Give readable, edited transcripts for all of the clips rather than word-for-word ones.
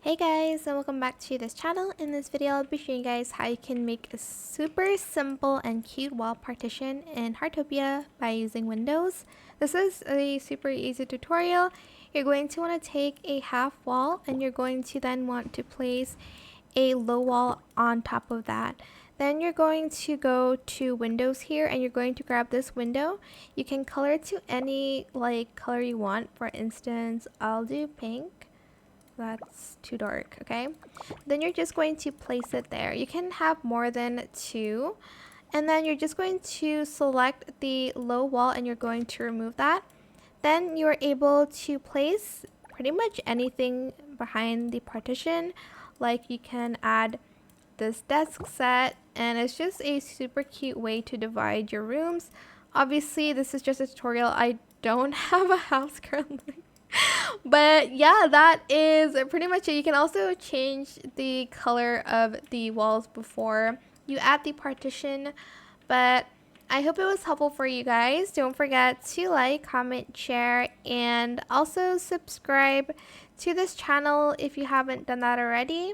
Hey guys, and welcome back to this channel. In this video, I'll be showing you guys how you can make a super simple and cute wall partition in Heartopia by using windows. This is a super easy tutorial. You're going to want to take a half wall and you're going to then want to place a low wall on top of that. Then you're going to go to windows here and you're going to grab this window. You can color it to any color you want. For instance, I'll do pink. That's too dark. Okay, then you're just going to place it there. You can have more than two, and then you're just going to select the low wall and you're going to remove that. Then you're able to place pretty much anything behind the partition. Like you can add this desk set, and it's just a super cute way to divide your rooms. Obviously this is just a tutorial. I don't have a house currently. But yeah, that is pretty much it. You can also change the color of the walls before you add the partition. But I hope it was helpful for you guys. Don't forget to like, comment, share, and also subscribe to this channel if you haven't done that already.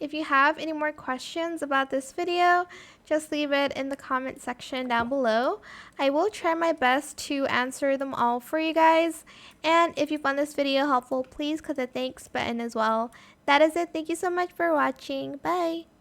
If you have any more questions about this video, just leave it in the comment section down below. I will try my best to answer them all for you guys. And if you found this video helpful, please click the thanks button as well. That is it. Thank you so much for watching. Bye!